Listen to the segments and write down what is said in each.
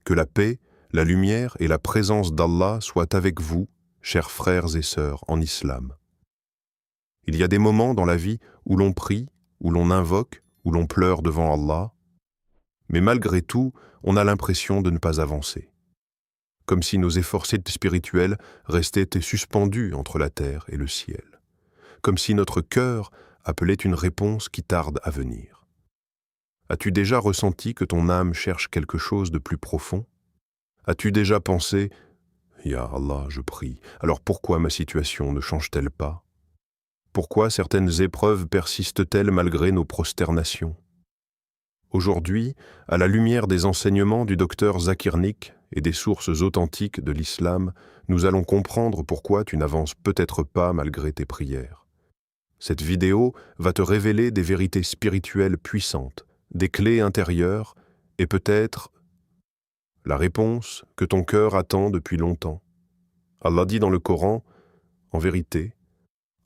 Que la paix, la lumière et la présence d'Allah soient avec vous, chers frères et sœurs en islam. Il y a des moments dans la vie où l'on prie, où l'on invoque, où l'on pleure devant Allah, mais malgré tout, on a l'impression de ne pas avancer. Comme si nos efforts spirituels restaient suspendus entre la terre et le ciel. Comme si notre cœur appelait une réponse qui tarde à venir. As-tu déjà ressenti que ton âme cherche quelque chose de plus profond? As-tu déjà pensé « Ya Allah, je prie, alors pourquoi ma situation ne change-t-elle pas? Pourquoi certaines épreuves persistent-elles malgré nos prosternations ?» Aujourd'hui, à la lumière des enseignements du docteur Zakir Naik et des sources authentiques de l'islam, nous allons comprendre pourquoi tu n'avances peut-être pas malgré tes prières. Cette vidéo va te révéler des vérités spirituelles puissantes, des clés intérieures et peut-être la réponse que ton cœur attend depuis longtemps. Allah dit dans le Coran, en vérité,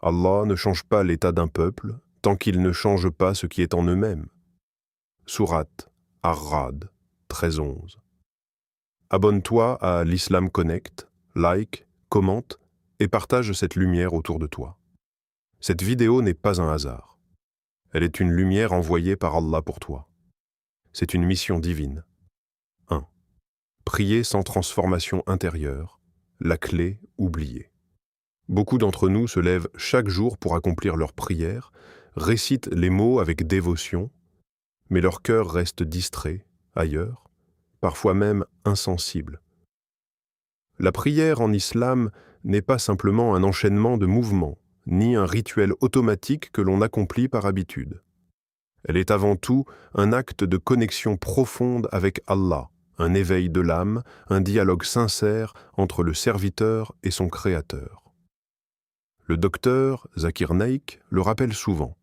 Allah ne change pas l'état d'un peuple tant qu'il ne change pas ce qui est en eux-mêmes. Sourate Ar-Ra'd 13-11. Abonne-toi à l'Islam Connect, like, commente et partage cette lumière autour de toi. Cette vidéo n'est pas un hasard. Elle est une lumière envoyée par Allah pour toi. C'est une mission divine. 1. Prier sans transformation intérieure, la clé oubliée. Beaucoup d'entre nous se lèvent chaque jour pour accomplir leur prière, récitent les mots avec dévotion, mais leur cœur reste distrait, ailleurs, parfois même insensible. La prière en islam n'est pas simplement un enchaînement de mouvements, ni un rituel automatique que l'on accomplit par habitude. Elle est avant tout un acte de connexion profonde avec Allah, un éveil de l'âme, un dialogue sincère entre le serviteur et son créateur. Le docteur Zakir Naik le rappelle souvent.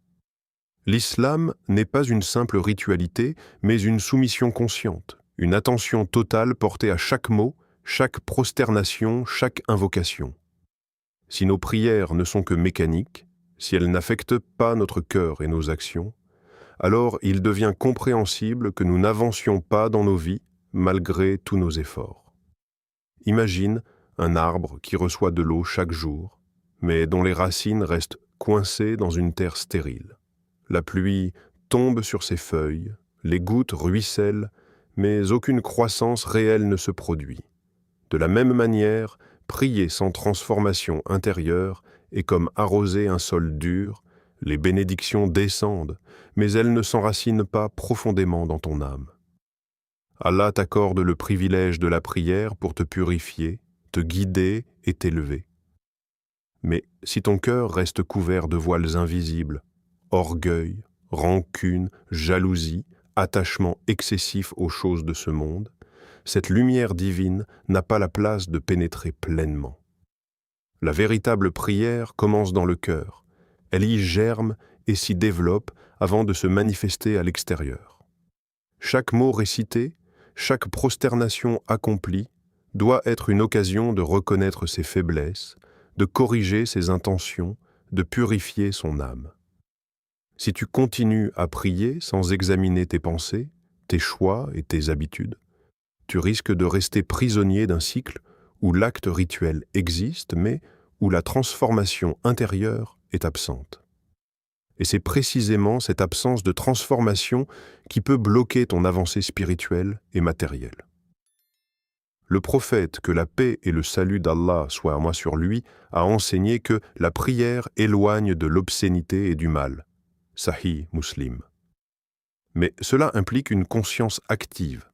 L'islam n'est pas une simple ritualité, mais une soumission consciente, une attention totale portée à chaque mot, chaque prosternation, chaque invocation. Si nos prières ne sont que mécaniques, si elles n'affectent pas notre cœur et nos actions, alors il devient compréhensible que nous n'avancions pas dans nos vies malgré tous nos efforts. Imagine un arbre qui reçoit de l'eau chaque jour, mais dont les racines restent coincées dans une terre stérile. La pluie tombe sur ses feuilles, les gouttes ruissellent, mais aucune croissance réelle ne se produit. De la même manière, prier sans transformation intérieure est comme arroser un sol dur, les bénédictions descendent, mais elles ne s'enracinent pas profondément dans ton âme. Allah t'accorde le privilège de la prière pour te purifier, te guider et t'élever. Mais si ton cœur reste couvert de voiles invisibles, orgueil, rancune, jalousie, attachement excessif aux choses de ce monde, cette lumière divine n'a pas la place de pénétrer pleinement. La véritable prière commence dans le cœur. Elle y germe et s'y développe avant de se manifester à l'extérieur. Chaque mot récité, chaque prosternation accomplie doit être une occasion de reconnaître ses faiblesses, de corriger ses intentions, de purifier son âme. Si tu continues à prier sans examiner tes pensées, tes choix et tes habitudes, tu risques de rester prisonnier d'un cycle où l'acte rituel existe, mais où la transformation intérieure est absente. Et c'est précisément cette absence de transformation qui peut bloquer ton avancée spirituelle et matérielle. Le prophète, que la paix et le salut d'Allah soient à moi sur lui, a enseigné que la prière éloigne de l'obscénité et du mal. Sahih Muslim. Mais cela implique une conscience active.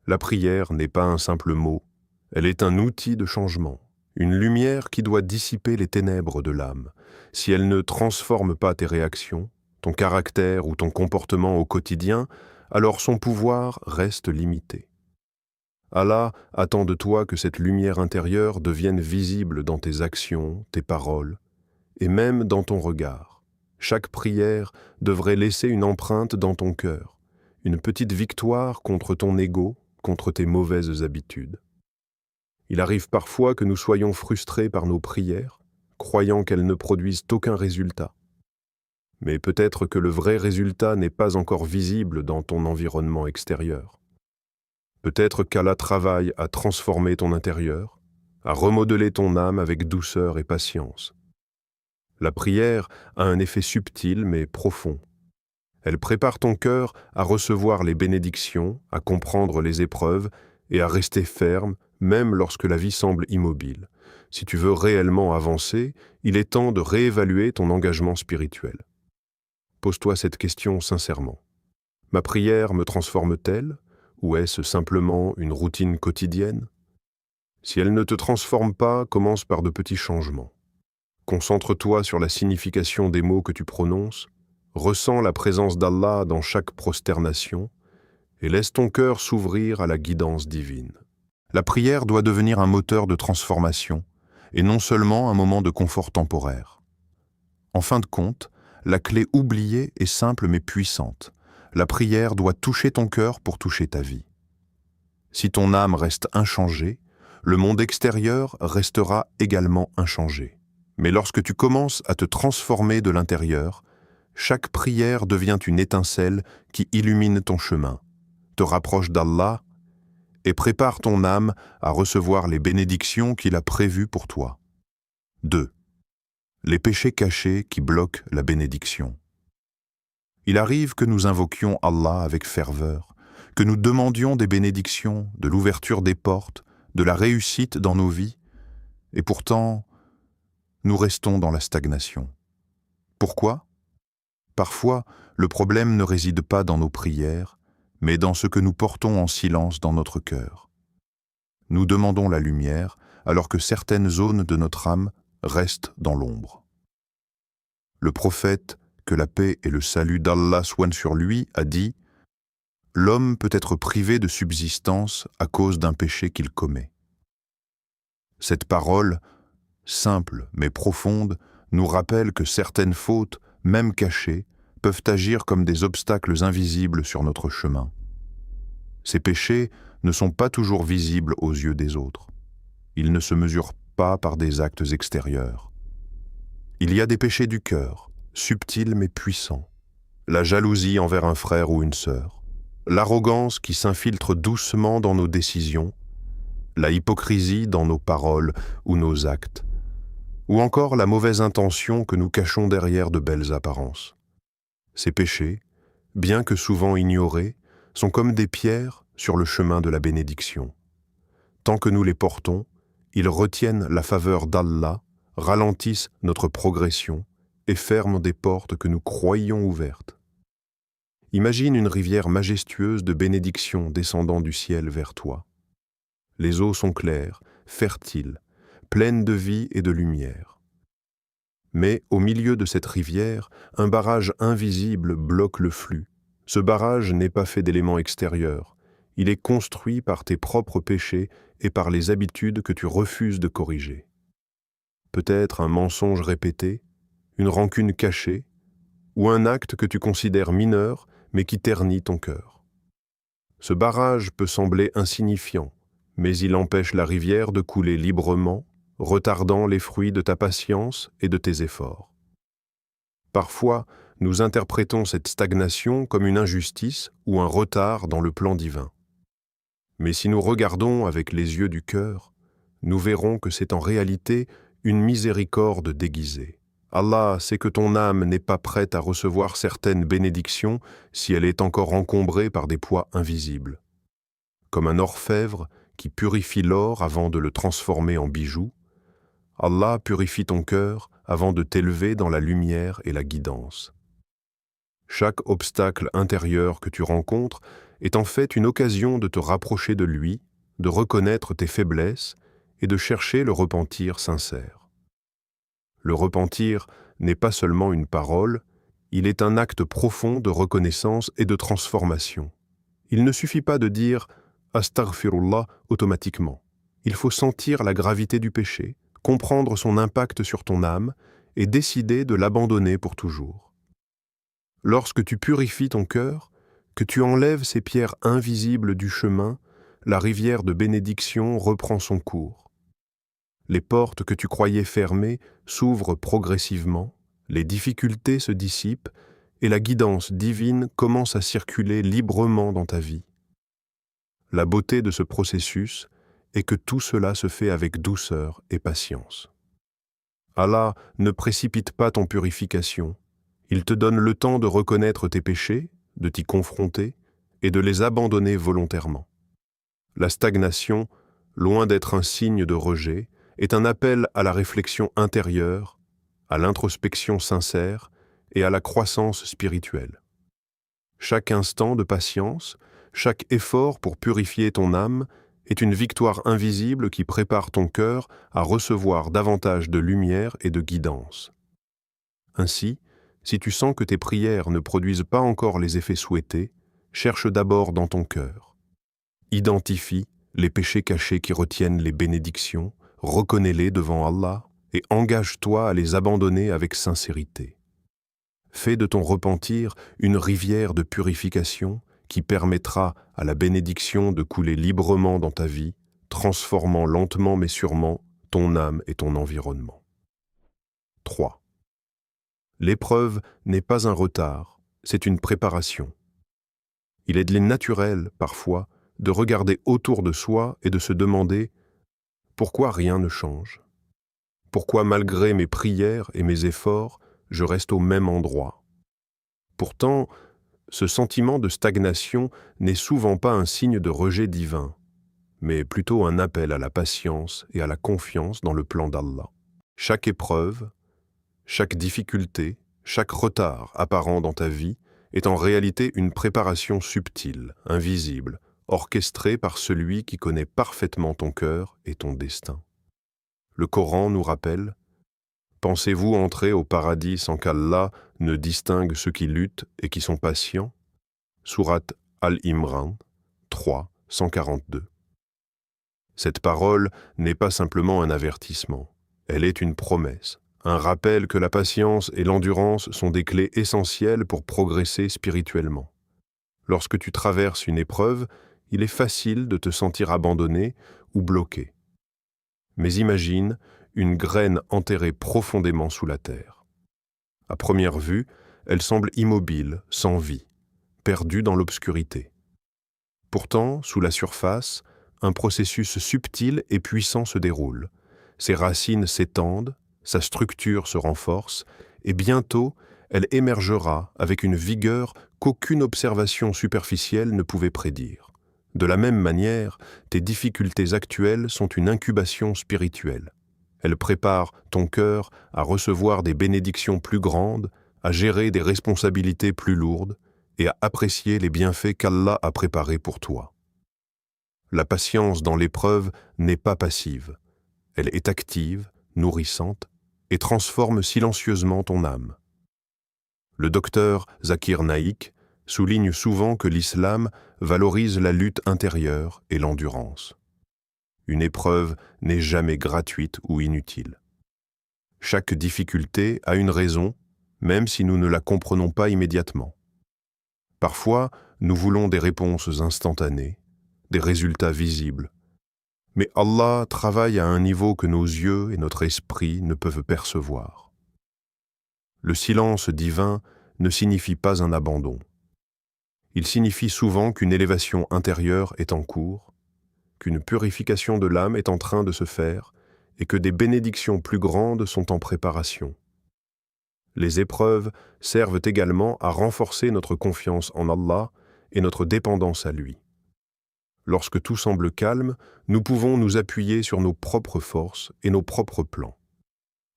La prière n'est pas un simple mot, elle est un outil de changement, une lumière qui doit dissiper les ténèbres de l'âme. Si elle ne transforme pas tes réactions, ton caractère ou ton comportement au quotidien, alors son pouvoir reste limité. Allah attend de toi que cette lumière intérieure devienne visible dans tes actions, tes paroles, et même dans ton regard. Chaque prière devrait laisser une empreinte dans ton cœur, une petite victoire contre ton ego, contre tes mauvaises habitudes. Il arrive parfois que nous soyons frustrés par nos prières, croyant qu'elles ne produisent aucun résultat. Mais peut-être que le vrai résultat n'est pas encore visible dans ton environnement extérieur. Peut-être qu'Allah travaille à transformer ton intérieur, à remodeler ton âme avec douceur et patience. La prière a un effet subtil mais profond. Elle prépare ton cœur à recevoir les bénédictions, à comprendre les épreuves et à rester ferme, même lorsque la vie semble immobile. Si tu veux réellement avancer, il est temps de réévaluer ton engagement spirituel. Pose-toi cette question sincèrement. Ma prière me transforme-t-elle, ou est-ce simplement une routine quotidienne? Si elle ne te transforme pas, commence par de petits changements. Concentre-toi sur la signification des mots que tu prononces, ressens la présence d'Allah dans chaque prosternation et laisse ton cœur s'ouvrir à la guidance divine. La prière doit devenir un moteur de transformation et non seulement un moment de confort temporaire. En fin de compte, la clé oubliée est simple mais puissante. La prière doit toucher ton cœur pour toucher ta vie. Si ton âme reste inchangée, le monde extérieur restera également inchangé. Mais lorsque tu commences à te transformer de l'intérieur, chaque prière devient une étincelle qui illumine ton chemin, te rapproche d'Allah et prépare ton âme à recevoir les bénédictions qu'il a prévues pour toi. 2. Les péchés cachés qui bloquent la bénédiction. Il arrive que nous invoquions Allah avec ferveur, que nous demandions des bénédictions, de l'ouverture des portes, de la réussite dans nos vies, et pourtant, nous restons dans la stagnation. Pourquoi? Parfois, le problème ne réside pas dans nos prières, mais dans ce que nous portons en silence dans notre cœur. Nous demandons la lumière, alors que certaines zones de notre âme restent dans l'ombre. Le prophète, que la paix et le salut d'Allah soient sur lui, a dit « L'homme peut être privé de subsistance à cause d'un péché qu'il commet. » Cette parole, simple mais profonde, nous rappelle que certaines fautes, même cachées, peuvent agir comme des obstacles invisibles sur notre chemin. Ces péchés ne sont pas toujours visibles aux yeux des autres. Ils ne se mesurent pas par des actes extérieurs. Il y a des péchés du cœur, subtils mais puissants. La jalousie envers un frère ou une sœur, l'arrogance qui s'infiltre doucement dans nos décisions, la hypocrisie dans nos paroles ou nos actes, ou encore la mauvaise intention que nous cachons derrière de belles apparences. Ces péchés, bien que souvent ignorés, sont comme des pierres sur le chemin de la bénédiction. Tant que nous les portons, ils retiennent la faveur d'Allah, ralentissent notre progression et ferment des portes que nous croyions ouvertes. Imagine une rivière majestueuse de bénédictions descendant du ciel vers toi. Les eaux sont claires, fertiles, pleines de vie et de lumière. Mais au milieu de cette rivière, un barrage invisible bloque le flux. Ce barrage n'est pas fait d'éléments extérieurs. Il est construit par tes propres péchés et par les habitudes que tu refuses de corriger. Peut-être un mensonge répété, une rancune cachée, ou un acte que tu considères mineur mais qui ternit ton cœur. Ce barrage peut sembler insignifiant, mais il empêche la rivière de couler librement, retardant les fruits de ta patience et de tes efforts. Parfois, nous interprétons cette stagnation comme une injustice ou un retard dans le plan divin. Mais si nous regardons avec les yeux du cœur, nous verrons que c'est en réalité une miséricorde déguisée. Allah sait que ton âme n'est pas prête à recevoir certaines bénédictions si elle est encore encombrée par des poids invisibles. Comme un orfèvre qui purifie l'or avant de le transformer en bijoux, Allah purifie ton cœur avant de t'élever dans la lumière et la guidance. Chaque obstacle intérieur que tu rencontres est en fait une occasion de te rapprocher de lui, de reconnaître tes faiblesses et de chercher le repentir sincère. Le repentir n'est pas seulement une parole, il est un acte profond de reconnaissance et de transformation. Il ne suffit pas de dire « Astaghfirullah » automatiquement. Il faut sentir la gravité du péché, comprendre son impact sur ton âme et décider de l'abandonner pour toujours. Lorsque tu purifies ton cœur, que tu enlèves ces pierres invisibles du chemin, la rivière de bénédiction reprend son cours. Les portes que tu croyais fermées s'ouvrent progressivement, les difficultés se dissipent et la guidance divine commence à circuler librement dans ta vie. La beauté de ce processus est que tout cela se fait avec douceur et patience. Allah ne précipite pas ton purification. Il te donne le temps de reconnaître tes péchés, de t'y confronter et de les abandonner volontairement. La stagnation, loin d'être un signe de rejet, est un appel à la réflexion intérieure, à l'introspection sincère et à la croissance spirituelle. Chaque instant de patience, chaque effort pour purifier ton âme est une victoire invisible qui prépare ton cœur à recevoir davantage de lumière et de guidance. Ainsi, si tu sens que tes prières ne produisent pas encore les effets souhaités, cherche d'abord dans ton cœur. Identifie les péchés cachés qui retiennent les bénédictions, reconnais-les devant Allah et engage-toi à les abandonner avec sincérité. Fais de ton repentir une rivière de purification qui permettra à la bénédiction de couler librement dans ta vie, transformant lentement mais sûrement ton âme et ton environnement. 3. L'épreuve n'est pas un retard, c'est une préparation. Il est naturel, parfois, de regarder autour de soi et de se demander « Pourquoi rien ne change ? Pourquoi malgré mes prières et mes efforts, je reste au même endroit ?» Pourtant, ce sentiment de stagnation n'est souvent pas un signe de rejet divin, mais plutôt un appel à la patience et à la confiance dans le plan d'Allah. Chaque épreuve, chaque difficulté, chaque retard apparent dans ta vie est en réalité une préparation subtile, invisible, orchestrée par celui qui connaît parfaitement ton cœur et ton destin. Le Coran nous rappelle « Pensez-vous entrer au paradis sans qu'Allah ne distingue ceux qui luttent et qui sont patients ?» Sourate Al-Imran 3, 142. Cette parole n'est pas simplement un avertissement, elle est une promesse, un rappel que la patience et l'endurance sont des clés essentielles pour progresser spirituellement. Lorsque tu traverses une épreuve, il est facile de te sentir abandonné ou bloqué. Mais imagine une graine enterrée profondément sous la terre. À première vue, elle semble immobile, sans vie, perdue dans l'obscurité. Pourtant, sous la surface, un processus subtil et puissant se déroule. Ses racines s'étendent, sa structure se renforce, et bientôt, elle émergera avec une vigueur qu'aucune observation superficielle ne pouvait prédire. De la même manière, tes difficultés actuelles sont une incubation spirituelle. Elles préparent ton cœur à recevoir des bénédictions plus grandes, à gérer des responsabilités plus lourdes et à apprécier les bienfaits qu'Allah a préparés pour toi. La patience dans l'épreuve n'est pas passive. Elle est active, nourrissante et transforme silencieusement ton âme. Le docteur Zakir Naik souligne souvent que l'islam valorise la lutte intérieure et l'endurance. Une épreuve n'est jamais gratuite ou inutile. Chaque difficulté a une raison, même si nous ne la comprenons pas immédiatement. Parfois, nous voulons des réponses instantanées, des résultats visibles. Mais Allah travaille à un niveau que nos yeux et notre esprit ne peuvent percevoir. Le silence divin ne signifie pas un abandon. Il signifie souvent qu'une élévation intérieure est en cours, qu'une purification de l'âme est en train de se faire et que des bénédictions plus grandes sont en préparation. Les épreuves servent également à renforcer notre confiance en Allah et notre dépendance à lui. Lorsque tout semble calme, nous pouvons nous appuyer sur nos propres forces et nos propres plans.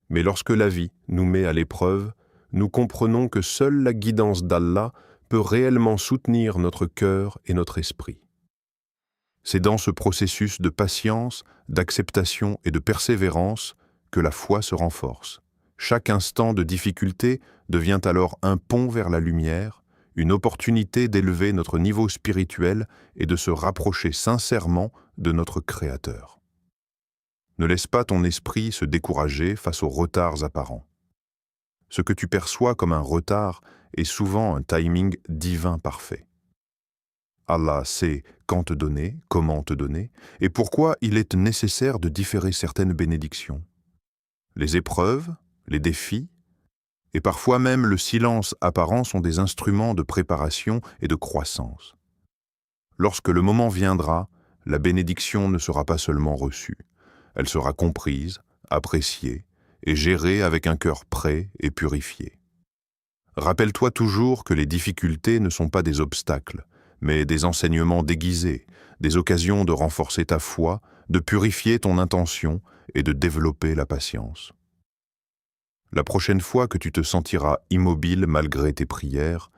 Mais lorsque la vie nous met à l'épreuve, nous comprenons que seule la guidance d'Allah peut réellement soutenir notre cœur et notre esprit. C'est dans ce processus de patience, d'acceptation et de persévérance que la foi se renforce. Chaque instant de difficulté devient alors un pont vers la lumière, une opportunité d'élever notre niveau spirituel et de se rapprocher sincèrement de notre Créateur. Ne laisse pas ton esprit se décourager face aux retards apparents. Ce que tu perçois comme un retard est souvent un timing divin parfait. Allah sait quand te donner, comment te donner, et pourquoi il est nécessaire de différer certaines bénédictions. Les épreuves, les défis, et parfois même le silence apparent sont des instruments de préparation et de croissance. Lorsque le moment viendra, la bénédiction ne sera pas seulement reçue, elle sera comprise, appréciée et gérée avec un cœur prêt et purifié. Rappelle-toi toujours que les difficultés ne sont pas des obstacles, mais des enseignements déguisés, des occasions de renforcer ta foi, de purifier ton intention et de développer la patience. La prochaine fois que tu te sentiras immobile malgré tes prières,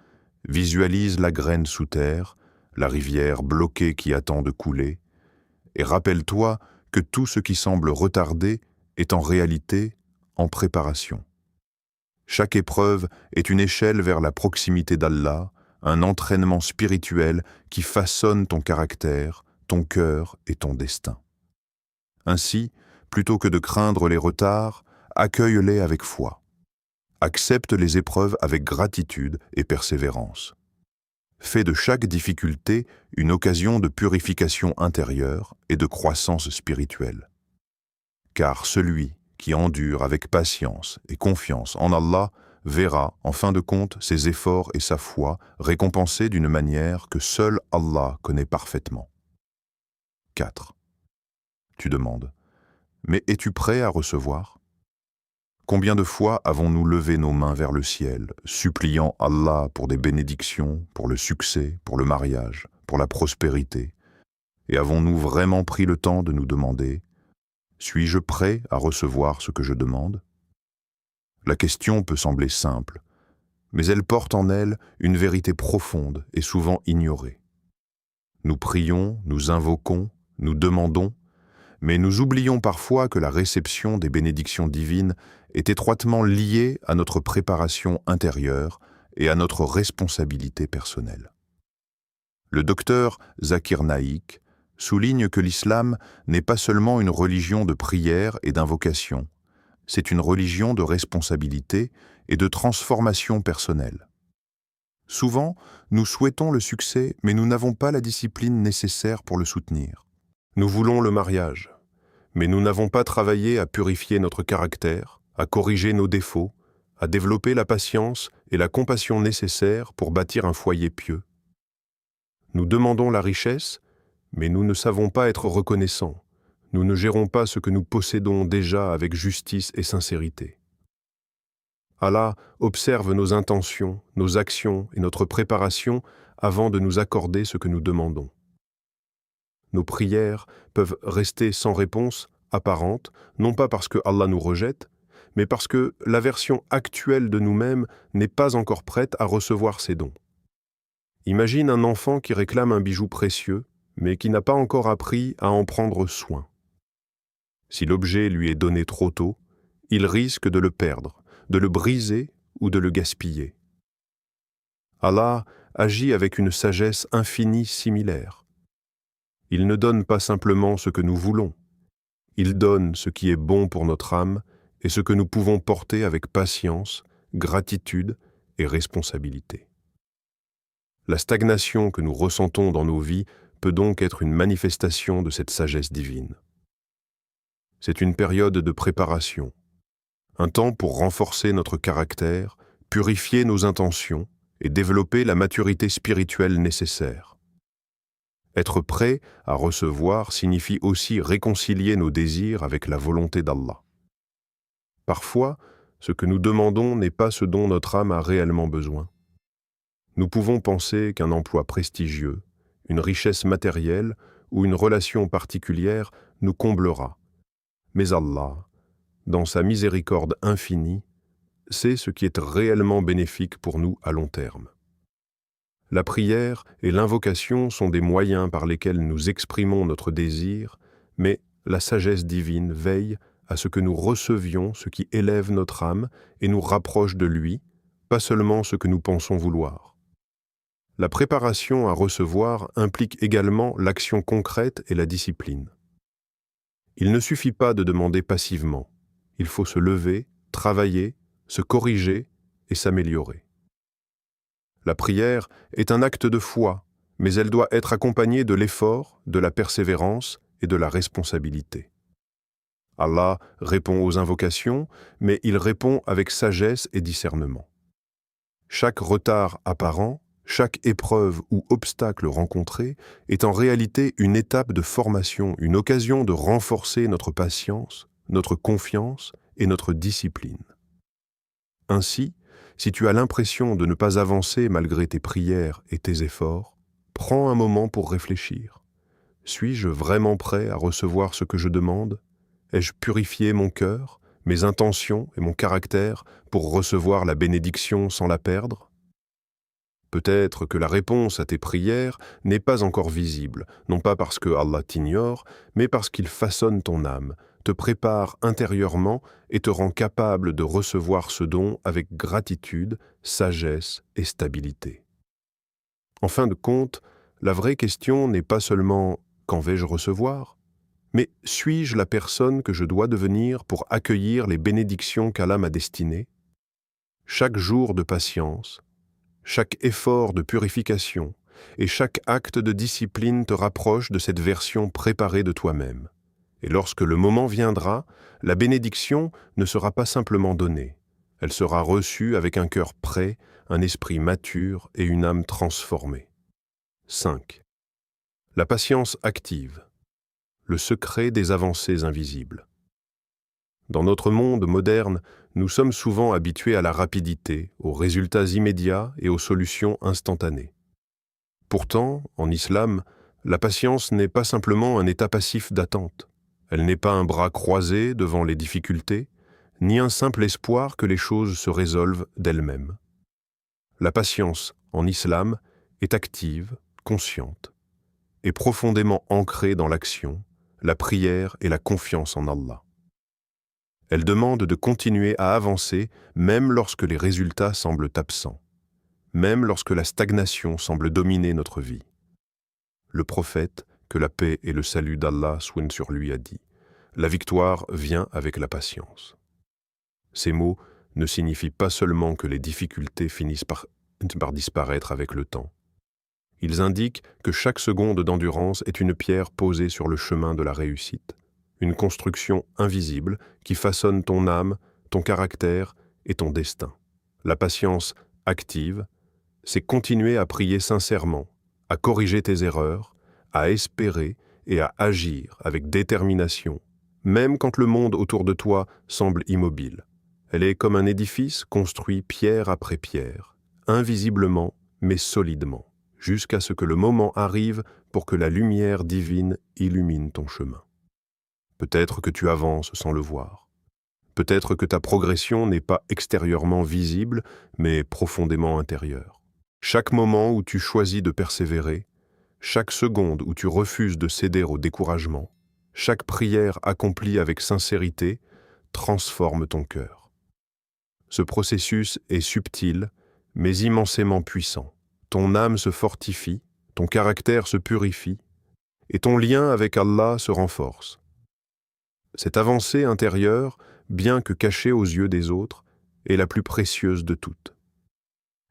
visualise la graine sous terre, la rivière bloquée qui attend de couler, et rappelle-toi que tout ce qui semble retardé est en réalité en préparation. Chaque épreuve est une échelle vers la proximité d'Allah, un entraînement spirituel qui façonne ton caractère, ton cœur et ton destin. Ainsi, plutôt que de craindre les retards, accueille-les avec foi. Accepte les épreuves avec gratitude et persévérance. Fais de chaque difficulté une occasion de purification intérieure et de croissance spirituelle. Car celui qui endure avec patience et confiance en Allah verra, en fin de compte, ses efforts et sa foi récompensés d'une manière que seul Allah connaît parfaitement. 4. Tu demandes, mais es-tu prêt à recevoir ? Combien de fois avons-nous levé nos mains vers le ciel, suppliant Allah pour des bénédictions, pour le succès, pour le mariage, pour la prospérité, et avons-nous vraiment pris le temps de nous demander « Suis-je prêt à recevoir ce que je demande ?» La question peut sembler simple, mais elle porte en elle une vérité profonde et souvent ignorée. Nous prions, nous invoquons, nous demandons, mais nous oublions parfois que la réception des bénédictions divines est étroitement liée à notre préparation intérieure et à notre responsabilité personnelle. Le docteur Zakir Naik souligne que l'islam n'est pas seulement une religion de prière et d'invocation, c'est une religion de responsabilité et de transformation personnelle. Souvent, nous souhaitons le succès, mais nous n'avons pas la discipline nécessaire pour le soutenir. Nous voulons le mariage, mais nous n'avons pas travaillé à purifier notre caractère, à corriger nos défauts, à développer la patience et la compassion nécessaires pour bâtir un foyer pieux. Nous demandons la richesse, mais nous ne savons pas être reconnaissants. Nous ne gérons pas ce que nous possédons déjà avec justice et sincérité. Allah observe nos intentions, nos actions et notre préparation avant de nous accorder ce que nous demandons. Nos prières peuvent rester sans réponse apparente, non pas parce que Allah nous rejette, mais parce que la version actuelle de nous-mêmes n'est pas encore prête à recevoir ces dons. Imagine un enfant qui réclame un bijou précieux, mais qui n'a pas encore appris à en prendre soin. Si l'objet lui est donné trop tôt, il risque de le perdre, de le briser ou de le gaspiller. Allah agit avec une sagesse infinie similaire. Il ne donne pas simplement ce que nous voulons, il donne ce qui est bon pour notre âme et ce que nous pouvons porter avec patience, gratitude et responsabilité. La stagnation que nous ressentons dans nos vies peut donc être une manifestation de cette sagesse divine. C'est une période de préparation, un temps pour renforcer notre caractère, purifier nos intentions et développer la maturité spirituelle nécessaire. Être prêt à recevoir signifie aussi réconcilier nos désirs avec la volonté d'Allah. Parfois, ce que nous demandons n'est pas ce dont notre âme a réellement besoin. Nous pouvons penser qu'un emploi prestigieux, une richesse matérielle ou une relation particulière nous comblera. Mais Allah, dans sa miséricorde infinie, sait ce qui est réellement bénéfique pour nous à long terme. La prière et l'invocation sont des moyens par lesquels nous exprimons notre désir, mais la sagesse divine veille à ce que nous recevions ce qui élève notre âme et nous rapproche de lui, pas seulement ce que nous pensons vouloir. La préparation à recevoir implique également l'action concrète et la discipline. Il ne suffit pas de demander passivement, il faut se lever, travailler, se corriger et s'améliorer. La prière est un acte de foi, mais elle doit être accompagnée de l'effort, de la persévérance et de la responsabilité. Allah répond aux invocations, mais il répond avec sagesse et discernement. Chaque retard apparent, Chaque épreuve ou obstacle rencontré est en réalité une étape de formation, une occasion de renforcer notre patience, notre confiance et notre discipline. Ainsi, si tu as l'impression de ne pas avancer malgré tes prières et tes efforts, prends un moment pour réfléchir. Suis-je vraiment prêt à recevoir ce que je demande? Ai-je purifié mon cœur, mes intentions et mon caractère pour recevoir la bénédiction sans la perdre? Peut-être que la réponse à tes prières n'est pas encore visible, non pas parce que Allah t'ignore, mais parce qu'il façonne ton âme, te prépare intérieurement et te rend capable de recevoir ce don avec gratitude, sagesse et stabilité. En fin de compte, la vraie question n'est pas seulement « quand vais-je recevoir ?», mais « suis-je la personne que je dois devenir pour accueillir les bénédictions qu'Allah m'a destinées ?» Chaque jour de patience, chaque effort de purification et chaque acte de discipline te rapproche de cette version préparée de toi-même. Et lorsque le moment viendra, la bénédiction ne sera pas simplement donnée. Elle sera reçue avec un cœur prêt, un esprit mature et une âme transformée. 5. La patience active. Le secret des avancées invisibles. Dans notre monde moderne, nous sommes souvent habitués à la rapidité, aux résultats immédiats et aux solutions instantanées. Pourtant, en islam, la patience n'est pas simplement un état passif d'attente. Elle n'est pas un bras croisé devant les difficultés, ni un simple espoir que les choses se résolvent d'elles-mêmes. La patience, en islam, est active, consciente, et profondément ancrée dans l'action, la prière et la confiance en Allah. Elle demande de continuer à avancer même lorsque les résultats semblent absents, même lorsque la stagnation semble dominer notre vie. Le prophète, que la paix et le salut d'Allah soient sur lui, a dit « La victoire vient avec la patience ». Ces mots ne signifient pas seulement que les difficultés finissent par disparaître avec le temps. Ils indiquent que chaque seconde d'endurance est une pierre posée sur le chemin de la réussite. Une construction invisible qui façonne ton âme, ton caractère et ton destin. La patience active, c'est continuer à prier sincèrement, à corriger tes erreurs, à espérer et à agir avec détermination, même quand le monde autour de toi semble immobile. Elle est comme un édifice construit pierre après pierre, invisiblement mais solidement, jusqu'à ce que le moment arrive pour que la lumière divine illumine ton chemin. Peut-être que tu avances sans le voir. Peut-être que ta progression n'est pas extérieurement visible, mais profondément intérieure. Chaque moment où tu choisis de persévérer, chaque seconde où tu refuses de céder au découragement, chaque prière accomplie avec sincérité transforme ton cœur. Ce processus est subtil, mais immensément puissant. Ton âme se fortifie, ton caractère se purifie, et ton lien avec Allah se renforce. Cette avancée intérieure, bien que cachée aux yeux des autres, est la plus précieuse de toutes.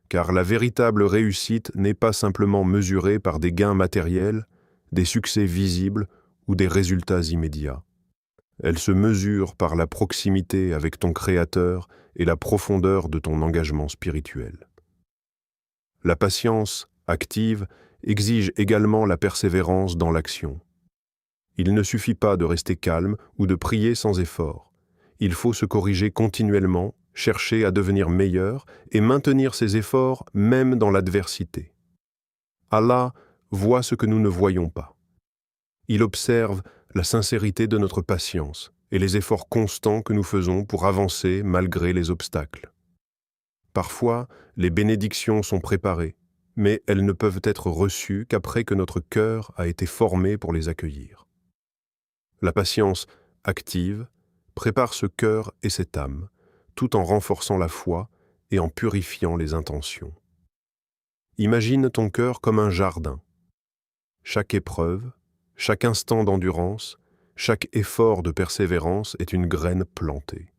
Car la véritable réussite n'est pas simplement mesurée par des gains matériels, des succès visibles ou des résultats immédiats. Elle se mesure par la proximité avec ton Créateur et la profondeur de ton engagement spirituel. La patience active exige également la persévérance dans l'action. Il ne suffit pas de rester calme ou de prier sans effort. Il faut se corriger continuellement, chercher à devenir meilleur et maintenir ses efforts même dans l'adversité. Allah voit ce que nous ne voyons pas. Il observe la sincérité de notre patience et les efforts constants que nous faisons pour avancer malgré les obstacles. Parfois, les bénédictions sont préparées, mais elles ne peuvent être reçues qu'après que notre cœur a été formé pour les accueillir. La patience active prépare ce cœur et cette âme, tout en renforçant la foi et en purifiant les intentions. Imagine ton cœur comme un jardin. Chaque épreuve, chaque instant d'endurance, chaque effort de persévérance est une graine plantée.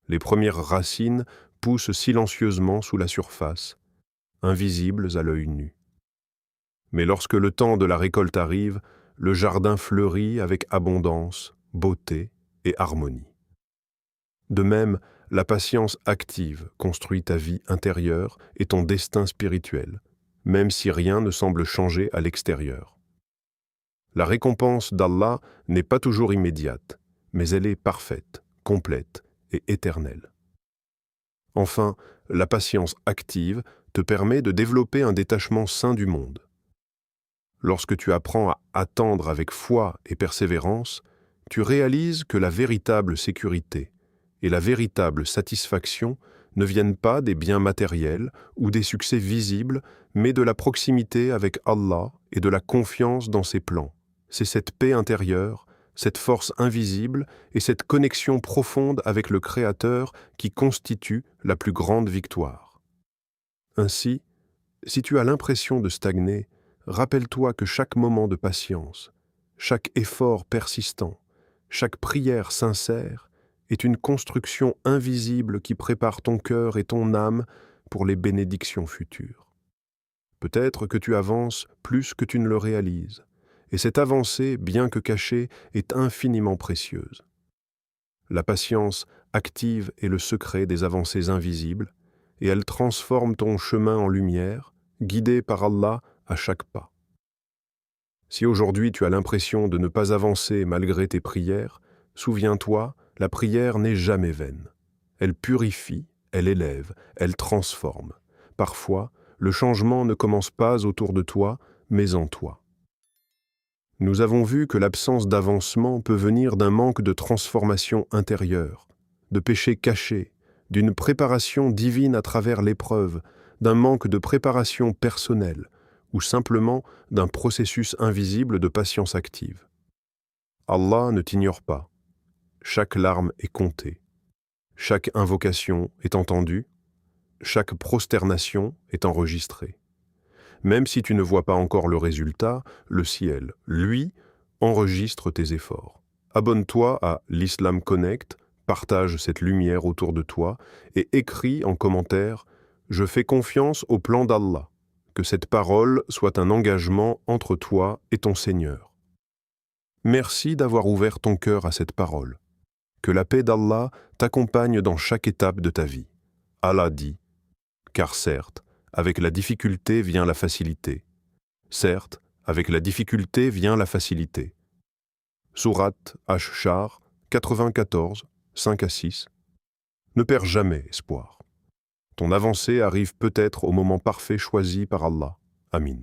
Les premières racines poussent silencieusement sous la surface, invisibles à l'œil nu. Mais lorsque le temps de la récolte arrive, le jardin fleurit avec abondance, beauté et harmonie. De même, la patience active construit ta vie intérieure et ton destin spirituel, même si rien ne semble changer à l'extérieur. La récompense d'Allah n'est pas toujours immédiate, mais elle est parfaite, complète et éternelle. Enfin, la patience active te permet de développer un détachement sain du monde. Lorsque tu apprends à attendre avec foi et persévérance, tu réalises que la véritable sécurité et la véritable satisfaction ne viennent pas des biens matériels ou des succès visibles, mais de la proximité avec Allah et de la confiance dans ses plans. C'est cette paix intérieure, cette force invisible et cette connexion profonde avec le Créateur qui constitue la plus grande victoire. Ainsi, si tu as l'impression de stagner, rappelle-toi que chaque moment de patience, chaque effort persistant, chaque prière sincère est une construction invisible qui prépare ton cœur et ton âme pour les bénédictions futures. Peut-être que tu avances plus que tu ne le réalises, et cette avancée, bien que cachée, est infiniment précieuse. La patience active est le secret des avancées invisibles, et elle transforme ton chemin en lumière, guidé par Allah à chaque pas. Si aujourd'hui tu as l'impression de ne pas avancer malgré tes prières, souviens-toi, la prière n'est jamais vaine. Elle purifie, elle élève, elle transforme. Parfois, le changement ne commence pas autour de toi, mais en toi. Nous avons vu que l'absence d'avancement peut venir d'un manque de transformation intérieure, de péchés cachés, d'une préparation divine à travers l'épreuve, d'un manque de préparation personnelle, ou simplement d'un processus invisible de patience active. Allah ne t'ignore pas. Chaque larme est comptée. Chaque invocation est entendue. Chaque prosternation est enregistrée. Même si tu ne vois pas encore le résultat, le ciel, lui, enregistre tes efforts. Abonne-toi à l'Islam Connect, partage cette lumière autour de toi et écris en commentaire « Je fais confiance au plan d'Allah ». Que cette parole soit un engagement entre toi et ton Seigneur. Merci d'avoir ouvert ton cœur à cette parole. Que la paix d'Allah t'accompagne dans chaque étape de ta vie. Allah dit, car certes, avec la difficulté vient la facilité. Certes, avec la difficulté vient la facilité. Sourate Ash-Shar 94, 5-6. Ne perds jamais espoir. Ton avancée arrive peut-être au moment parfait choisi par Allah. Amin.